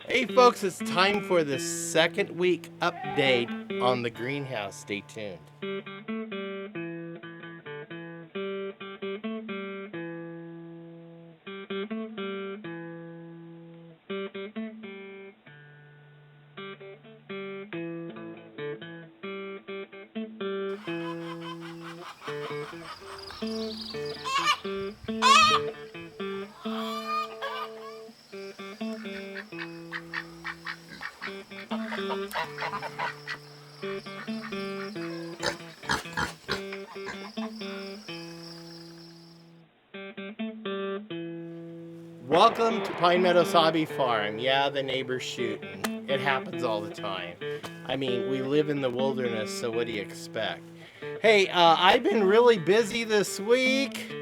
Hey folks, it's time for the second week update on the greenhouse. Stay tuned. Welcome to Pine Meadows Hobby Farm. Yeah, the neighbor's shooting. It happens all the time. I mean, we live in the wilderness, so what do you expect? Hey, I've been really busy this week.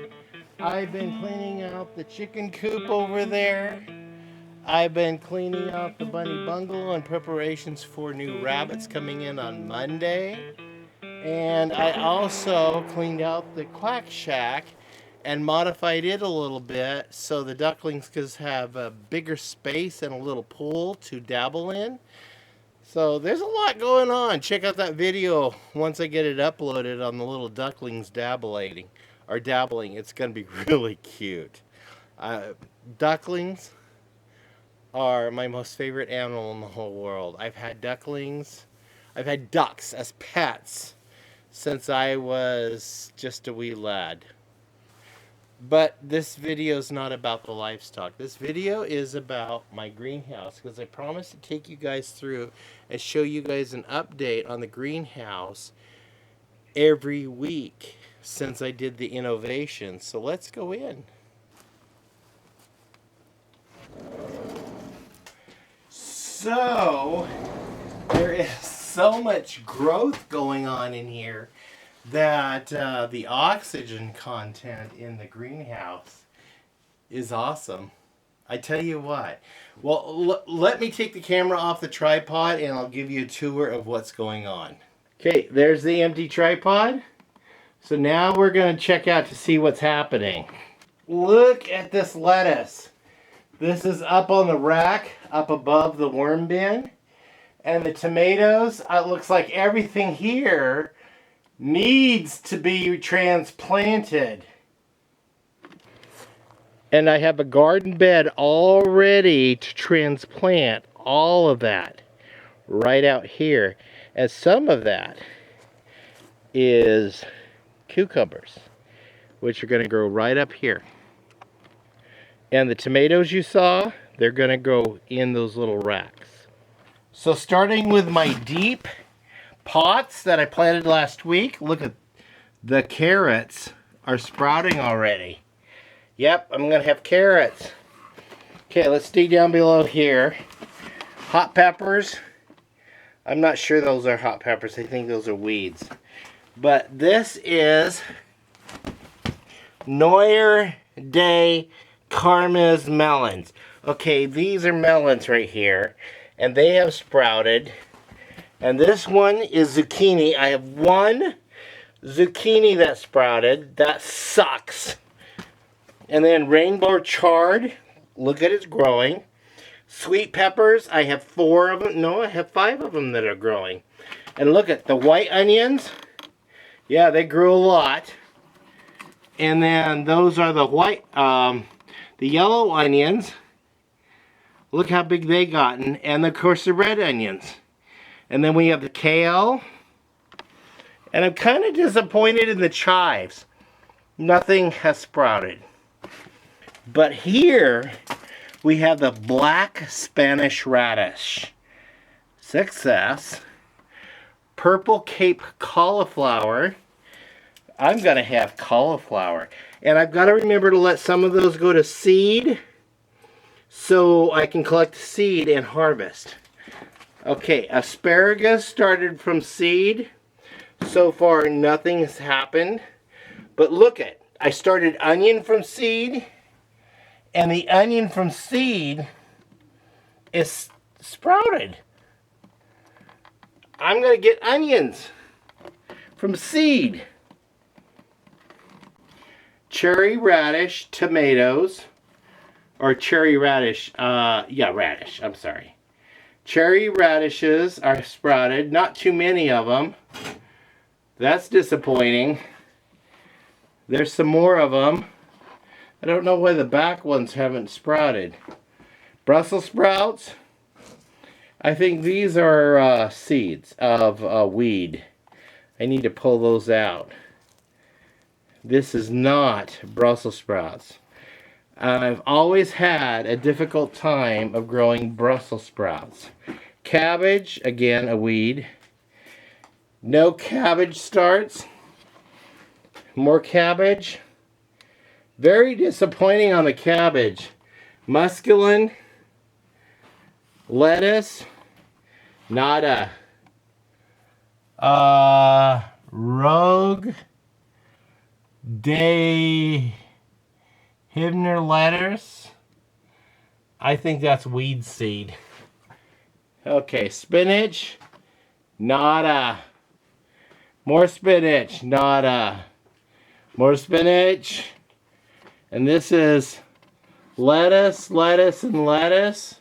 I've been cleaning out the chicken coop over there. I've been cleaning out the bunny bungalow in preparations for new rabbits coming in on Monday. And I also cleaned out the quack shack and modified it a little bit so the ducklings could have a bigger space and a little pool to dabble in. So there's a lot going on. Check out that video once I get it uploaded on the little ducklings dabbling. It's going to be really cute. Ducklings are my most favorite animal in the whole world. I've had ducks as pets since I was just a wee lad. But this video is not about the livestock. This video is about my greenhouse because I promised to take you guys through and show you guys an update on the greenhouse every week since I did the innovation. So let's go in. So there is so much growth going on in here that the oxygen content in the greenhouse is awesome. I tell you what. Well, let me take the camera off the tripod and I'll give you a tour of what's going on. Okay, there's the empty tripod. So now we're going to check out to see what's happening. Look at this lettuce. This is up on the rack, up above the worm bin. And the tomatoes, it looks like everything here needs to be transplanted. And I have a garden bed all ready to transplant all of that right out here. And some of that is cucumbers, which are going to grow right up here. And the tomatoes you saw, they're going to go in those little racks. So starting with my deep pots that I planted last week, look at the carrots are sprouting already. Yep, I'm going to have carrots. Okay, let's dig down below here. Hot peppers. I'm not sure those are hot peppers. I think those are weeds. But this is Noyer Day Carmes melons. Okay, these are melons right here. And they have sprouted. And this one is zucchini. I have one zucchini that sprouted. That sucks. And then rainbow chard. Look at it's growing. Sweet peppers. I have 4 of them. No, I have 5 of them that are growing. And look at the white onions. Yeah, they grew a lot. And then those are the the yellow onions. Look how big they gotten. And of course the red onions. And then we have the kale. And I'm kind of disappointed in the chives. Nothing has sprouted. But here we have the black Spanish radish. Success. Purple Cape cauliflower. I'm going to have cauliflower. And I've got to remember to let some of those go to seed so I can collect seed and harvest. Okay, asparagus started from seed. So far, nothing has happened. But look at, I started onion from seed. And the onion from seed is sprouted. I'm going to get onions from seed. Cherry radish tomatoes or cherry radish. Yeah, radish. I'm sorry. Cherry radishes are sprouted. Not too many of them. That's disappointing. There's some more of them. I don't know why the back ones haven't sprouted. Brussels sprouts. I think these are seeds of weed. I need to pull those out. This is not Brussels sprouts. I've always had a difficult time of growing Brussels sprouts. Cabbage, again, a weed. No cabbage starts. More cabbage. Very disappointing on the cabbage. Muscadine. Lettuce. Nada. Rogue. Day. Hibner lettuce. I think that's weed seed. Okay, spinach. Nada. More spinach. Nada. More spinach. And this is lettuce, lettuce, and lettuce.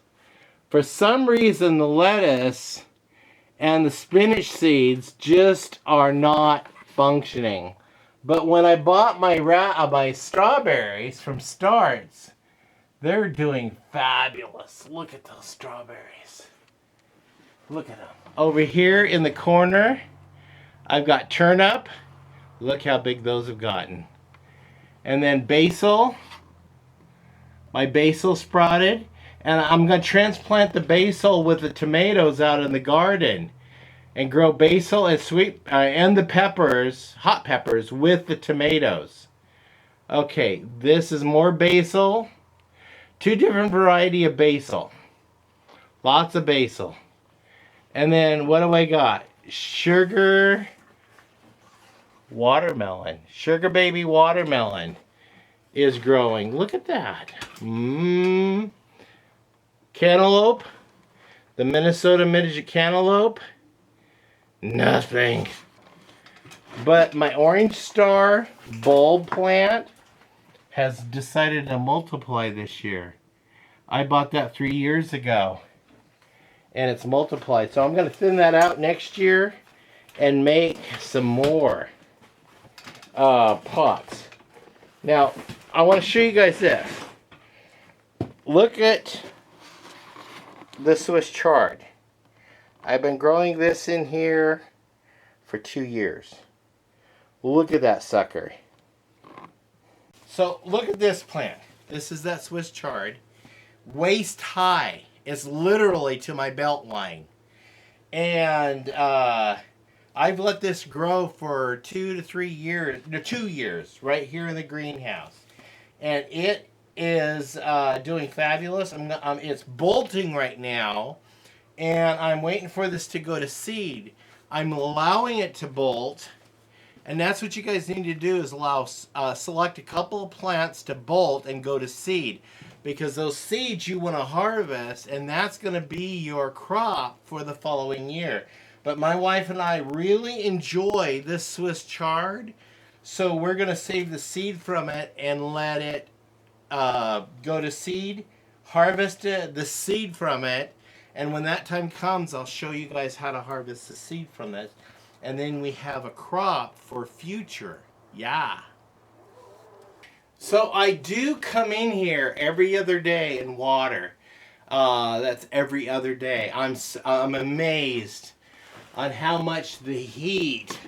For some reason, the lettuce and the spinach seeds just are not functioning. But when I bought my strawberries from Starts, they're doing fabulous. Look at those strawberries. Look at them. Over here in the corner, I've got turnip. Look how big those have gotten. And then basil. My basil sprouted. And I'm going to transplant the basil with the tomatoes out in the garden. And grow basil and and the peppers, hot peppers, with the tomatoes. Okay, this is more basil. Two different variety of basil. Lots of basil. And then what do I got? Sugar watermelon. Sugar baby watermelon is growing. Look at that. Cantaloupe. The Minnesota midget cantaloupe. Nothing. But my orange star bulb plant has decided to multiply this year. I bought that 3 years ago. And it's multiplied. So I'm going to thin that out next year and make some more pots. Now, I want to show you guys this. Look at the Swiss chard. I've been growing this in here for 2 years. Look at that sucker. So look at this plant. This is that Swiss chard. Waist high. It's literally to my belt line. And I've let this grow for 2 to 3 years. No, 2 years right here in the greenhouse. And it is doing fabulous. It's bolting right now. And I'm waiting for this to go to seed. I'm allowing it to bolt. And that's what you guys need to do is select a couple of plants to bolt and go to seed. Because those seeds you want to harvest, and that's going to be your crop for the following year. But my wife and I really enjoy this Swiss chard. So we're going to save the seed from it and let it go to seed. Harvest the seed from it. And when that time comes, I'll show you guys how to harvest the seed from this. And then we have a crop for future. Yeah. So I do come in here every other day and water. That's every other day. I'm amazed on how much the heat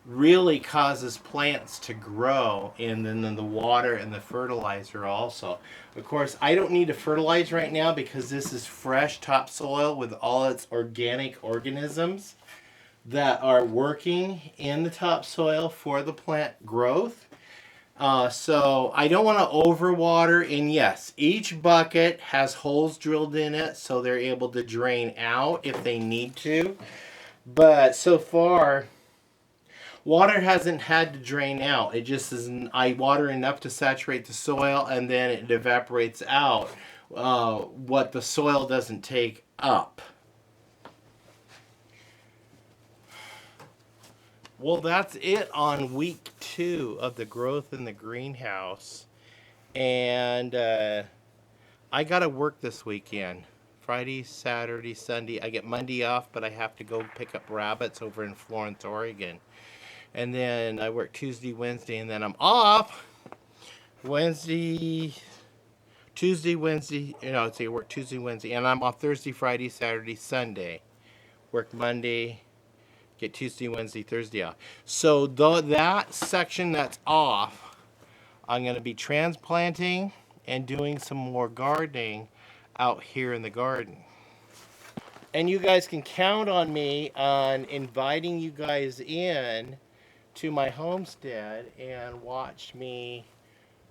really causes plants to grow, and then the water and the fertilizer also. Of course, I don't need to fertilize right now because this is fresh topsoil with all its organic organisms that are working in the topsoil for the plant growth. So I don't want to overwater, and yes, each bucket has holes drilled in it so they're able to drain out if they need to. But so far, water hasn't had to drain out. It just is, I water enough to saturate the soil, and then it evaporates out what the soil doesn't take up. Well, that's it on week 2 of the growth in the greenhouse. And I gotta work this weekend. Friday, Saturday, Sunday. I get Monday off, but I have to go pick up rabbits over in Florence, Oregon. And then I work Tuesday, Wednesday, and then I'm off Wednesday, Tuesday, Wednesday. You know, I work Tuesday, Wednesday, and I'm off Thursday, Friday, Saturday, Sunday. Work Monday, get Tuesday, Wednesday, Thursday off. So that section that's off, I'm going to be transplanting and doing some more gardening out here in the garden. And you guys can count on me on inviting you guys in to my homestead and watch me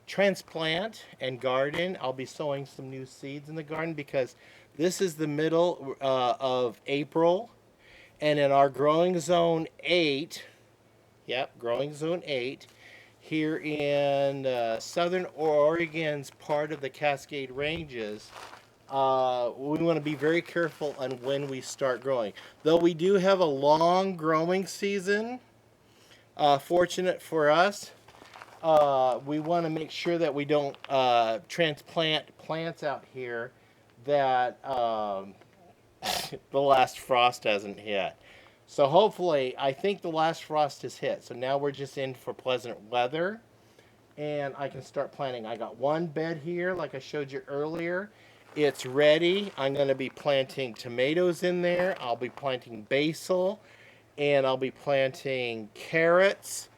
transplant and garden. I'll be sowing some new seeds in the garden because this is the middle of April, and in our growing zone 8, growing zone 8, here in southern Oregon's part of the Cascade Ranges, we want to be very careful on when we start growing. Though we do have a long growing season, fortunate for us, we want to make sure that we don't transplant plants out here that the last frost hasn't hit. So hopefully, I think the last frost has hit. So now we're just in for pleasant weather, and I can start planting. I got one bed here, like I showed you earlier. It's ready. I'm going to be planting tomatoes in there. I'll be planting basil, and I'll be planting carrots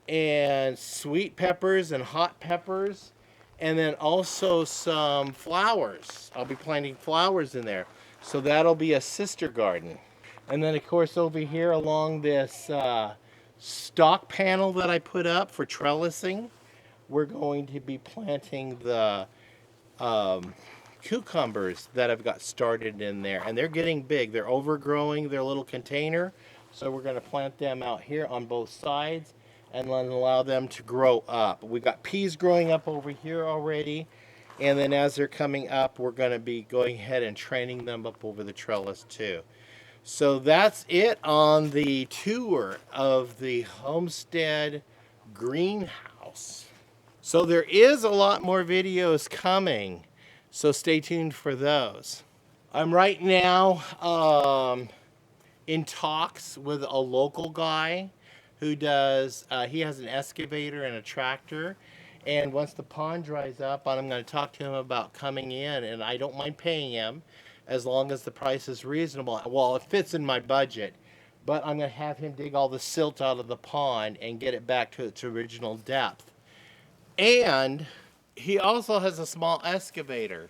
and sweet peppers and hot peppers, and then also some flowers. I'll be planting flowers in there. So that'll be a sister garden. And then of course over here along this stock panel that I put up for trellising, we're going to be planting the cucumbers that I've got started in there. And they're getting big. They're overgrowing their little container. So we're going to plant them out here on both sides and then allow them to grow up. We've got peas growing up over here already. And then as they're coming up, we're going to be going ahead and training them up over the trellis too. So that's it on the tour of the Homestead greenhouse. So there is a lot more videos coming, so stay tuned for those. I'm right now in talks with a local guy who does, he has an excavator and a tractor, and once the pond dries up, I'm going to talk to him about coming in, and I don't mind paying him as long as the price is reasonable. Well, it fits in my budget, but I'm going to have him dig all the silt out of the pond and get it back to its original depth. And he also has a small excavator,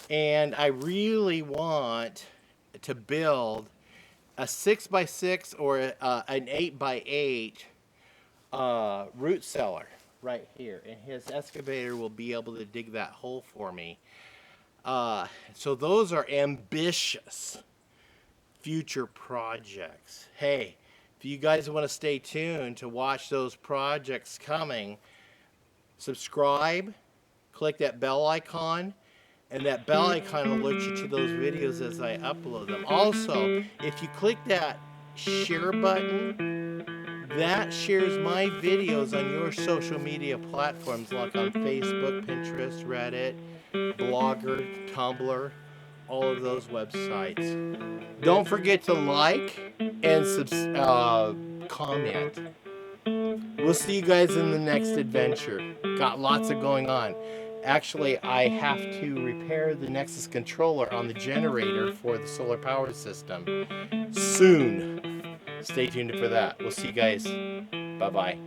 and I really want to build a 6x6 or an 8x8 root cellar right here, and his excavator will be able to dig that hole for me. So those are ambitious future projects. Hey, if you guys want to stay tuned to watch those projects coming, subscribe, click that bell icon, and that bell icon will alert you to those videos as I upload them. Also, if you click that share button, that shares my videos on your social media platforms like on Facebook, Pinterest, Reddit, Blogger, Tumblr, all of those websites. Don't forget to like and comment. We'll see you guys in the next adventure. Got lots of going on. Actually, I have to repair the Nexus controller on the generator for the solar power system soon. Stay tuned for that. We'll see you guys. Bye-bye.